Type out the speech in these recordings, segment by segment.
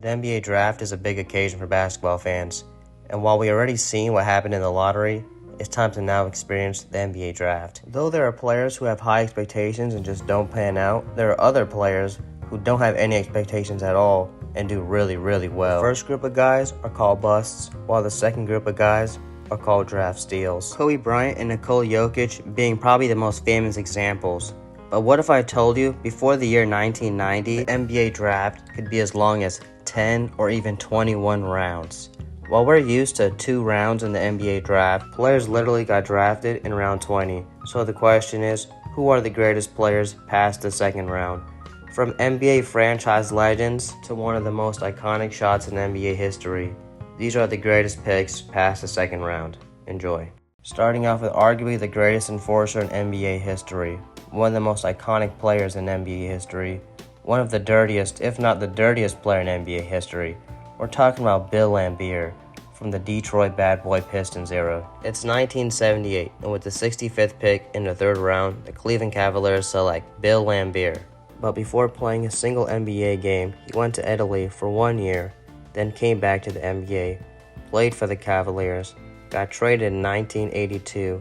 The NBA draft is a big occasion for basketball fans, and while we already seen what happened in the lottery, it's time to now experience the NBA draft. Though there are players who have high expectations and just don't pan out, there are other players who don't have any expectations at all and do really well. The first group of guys are called busts, while the second group of guys are called draft steals. Kobe Bryant and Nikola Jokic being probably the most famous examples. But what if I told you before the year 1990, the NBA draft could be as long as 10 or even 21 rounds? While we're used to 2 rounds in the NBA draft, players literally got drafted in round 20. So the question is, who are the greatest players past the second round? From NBA franchise legends to one of the most iconic shots in NBA history, these are the greatest picks past the second round. Enjoy. Starting off with arguably the greatest enforcer in NBA history, one of the most iconic players in NBA history, one of the dirtiest, if not the dirtiest player in NBA history. We're talking about Bill Laimbeer from the Detroit Bad Boy Pistons era. It's 1978, and with the 65th pick in the third round, the Cleveland Cavaliers select Bill Laimbeer. But before playing a single NBA game, he went to Italy for 1 year, then came back to the NBA, played for the Cavaliers, got traded in 1982,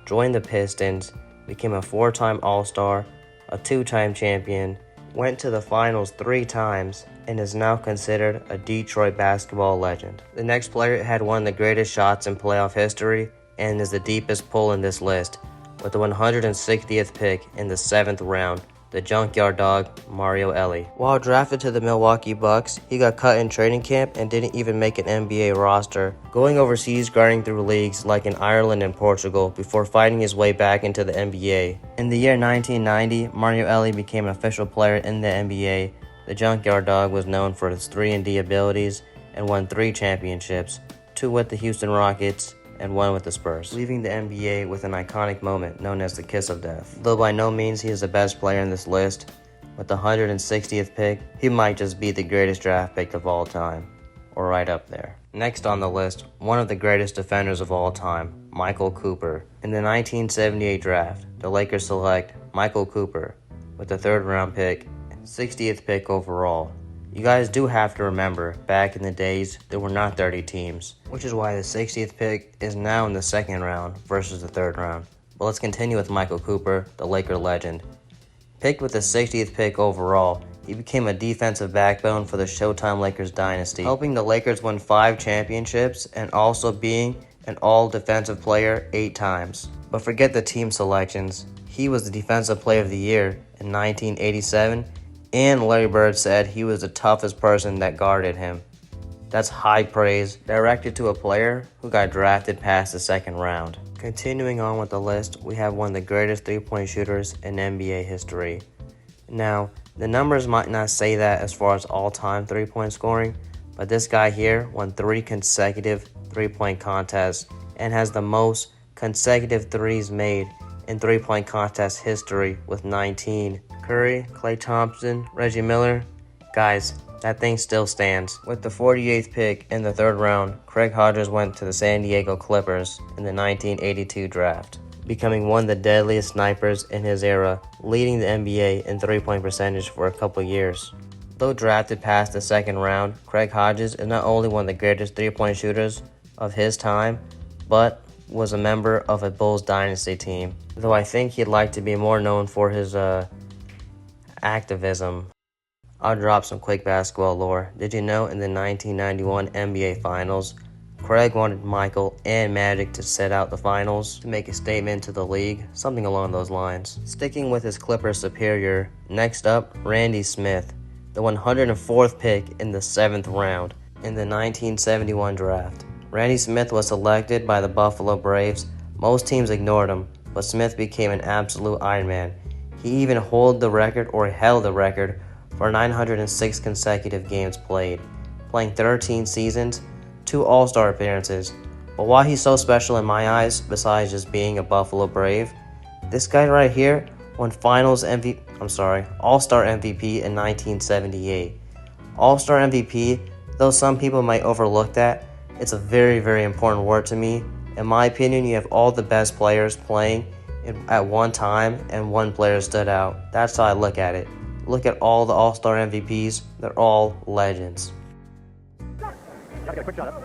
joined the Pistons, became a 4-time All-Star, a 2-time champion, went to the finals 3 times, and is now considered a Detroit basketball legend. The next player had one of the greatest shots in playoff history and is the deepest pull in this list, with the 160th pick in the 7th round, the junkyard dog, Mario Elie. While drafted to the Milwaukee Bucks, he got cut in training camp and didn't even make an NBA roster, going overseas grinding through leagues like in Ireland and Portugal before fighting his way back into the NBA. In the year 1990, Mario Elie became an official player in the NBA. The junkyard dog was known for his 3-and-D abilities and won 3 championships, 2 with the Houston Rockets and 1 with the Spurs, leaving the NBA with an iconic moment known as the Kiss of Death. Though by no means he is the best player in this list, with the 160th pick, he might just be the greatest draft pick of all time, or right up there. Next on the list, one of the greatest defenders of all time, Michael Cooper. In the 1978 draft, the Lakers select Michael Cooper with the 3rd round pick, 60th pick overall. You guys do have to remember, back in the days, there were not 30 teams, which is why the 60th pick is now in the 2nd round versus the 3rd round. But let's continue with Michael Cooper, the Laker legend. Picked with the 60th pick overall, he became a defensive backbone for the Showtime Lakers dynasty, helping the Lakers win 5 championships and also being an all-defensive player 8 times. But forget the team selections. He was the Defensive Player of the Year in 1987, and Larry Bird said he was the toughest person that guarded him. That's high praise directed to a player who got drafted past the 2nd round. Continuing on with the list, we have one of the greatest 3-point shooters in NBA history. Now, the numbers might not say that as far as all-time 3-point scoring, but this guy here won 3 consecutive 3-point contests and has the most consecutive threes made in 3-point contest history with 19. Curry, Klay Thompson, Reggie Miller, guys, that thing still stands. With the 48th pick in the 3rd round, Craig Hodges went to the San Diego Clippers in the 1982 draft, becoming one of the deadliest snipers in his era, leading the NBA in 3-point percentage for a couple years. Though drafted past the 2nd round, Craig Hodges is not only one of the greatest 3-point shooters of his time, but was a member of a Bulls dynasty team. Though I think he'd like to be more known for his activism. I'll drop some quick basketball lore. Did you know in the 1991 NBA Finals, Craig wanted Michael and Magic to sit out the finals to make a statement to the league? Something along those lines. Sticking with his Clippers superior, next up, Randy Smith, the 104th pick in the 7th round in the 1971 draft. Randy Smith was selected by the Buffalo Braves. Most teams ignored him, but Smith became an absolute Iron Man. He even held the record for 906 consecutive games played, playing 13 seasons, 2 All-Star appearances. But why he's so special in my eyes, besides just being a Buffalo Brave, this guy right here won All-Star MVP in 1978. All-Star MVP, though some people might overlook that, it's a very important word to me. In my opinion, you have all the best players playing at one time and one player stood out. That's how I look at it. Look at all the All-Star MVPs. They're all legends. Gotta get a quick shot up.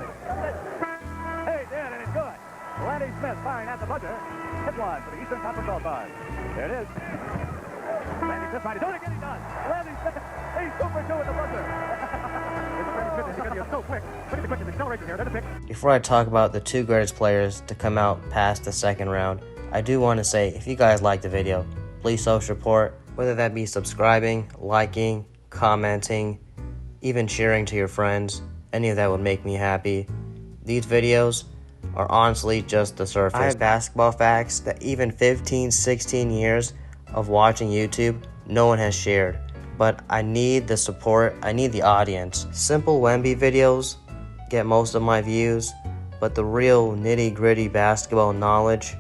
Hey, Dan, and it's good. Randy Smith firing at the buzzer. Hit one for the Eastern Conference All-Stars. There it is. Randy Smith trying to do it again. He does. Randy Smith, he's super two at the buzzer. Randy Smith is because he is so quick. Look at the quick acceleration here. There's a pick. Before I talk about the two greatest players to come out past the second round, I do want to say, if you guys like the video, please show support, whether that be subscribing, liking, commenting, even sharing to your friends. Any of that would make me happy. These videos are honestly just the surface. I have basketball facts that even 15, 16 years of watching YouTube, no one has shared. But I need the support, I need the audience. Simple Wemby videos get most of my views, but the real nitty-gritty basketball knowledge,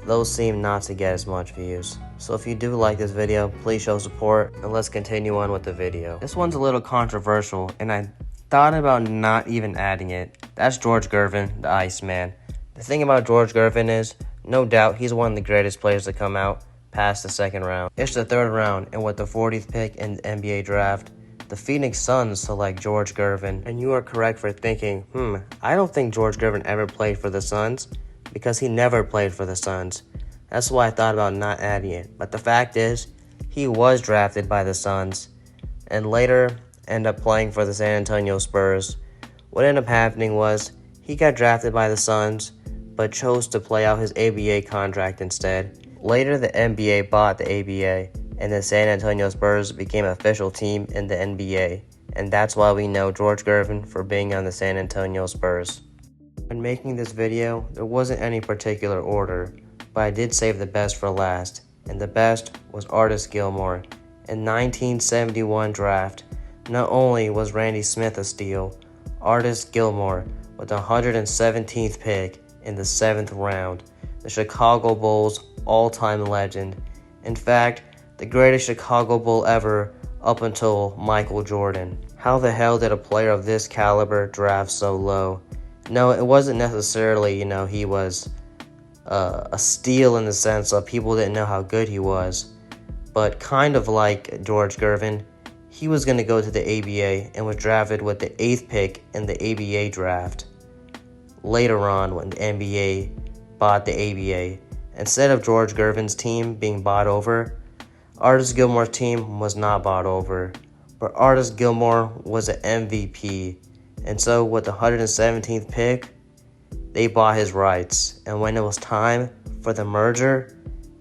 those seem not to get as much views. So if you do like this video, please show support, and let's continue on with the video. This one's a little controversial, and I thought about not even adding it. That's George Gervin, the Iceman. The thing about George Gervin is, no doubt, he's one of the greatest players to come out past the second round. It's the third round, and with the 40th pick in the NBA draft, the Phoenix Suns select George Gervin. And you are correct for thinking, I don't think George Gervin ever played for the Suns, because he never played for the Suns. That's why I thought about not adding it. But the fact is, he was drafted by the Suns, and later ended up playing for the San Antonio Spurs. What ended up happening was, he got drafted by the Suns, but chose to play out his ABA contract instead. Later, the NBA bought the ABA, and the San Antonio Spurs became an official team in the NBA. And that's why we know George Gervin for being on the San Antonio Spurs. When making this video, there wasn't any particular order, but I did save the best for last, and the best was Artis Gilmore. In 1971 draft, not only was Randy Smith a steal, Artis Gilmore with the 117th pick in the 7th round, the Chicago Bulls' all-time legend. In fact, the greatest Chicago Bull ever up until Michael Jordan. How the hell did a player of this caliber draft so low? No, it wasn't necessarily, he was a steal in the sense of people didn't know how good he was. But kind of like George Gervin, he was going to go to the ABA and was drafted with the 8th pick in the ABA draft. Later on, when the NBA bought the ABA, instead of George Gervin's team being bought over, Artis Gilmore's team was not bought over. But Artis Gilmore was an MVP. And so with the 117th pick, they bought his rights. And when it was time for the merger,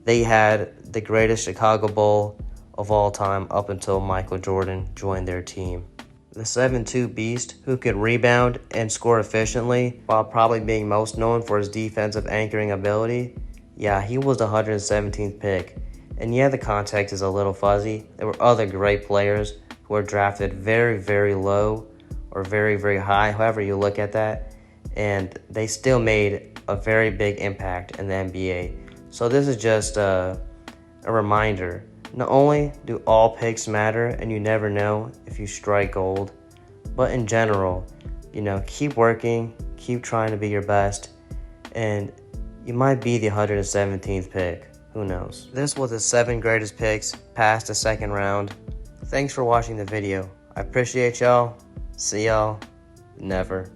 they had the greatest Chicago Bull of all time up until Michael Jordan joined their team. The 7'2" beast who could rebound and score efficiently while probably being most known for his defensive anchoring ability. Yeah, he was the 117th pick. And yeah, the context is a little fuzzy. There were other great players who were drafted very, very low or very, very high, however you look at that. And they still made a very big impact in the NBA. So this is just a reminder. Not only do all picks matter and you never know if you strike gold, but in general, keep working, keep trying to be your best, and you might be the 117th pick. Who knows? This was the 7 greatest picks past the second round. Thanks for watching the video. I appreciate y'all. See y'all. Never.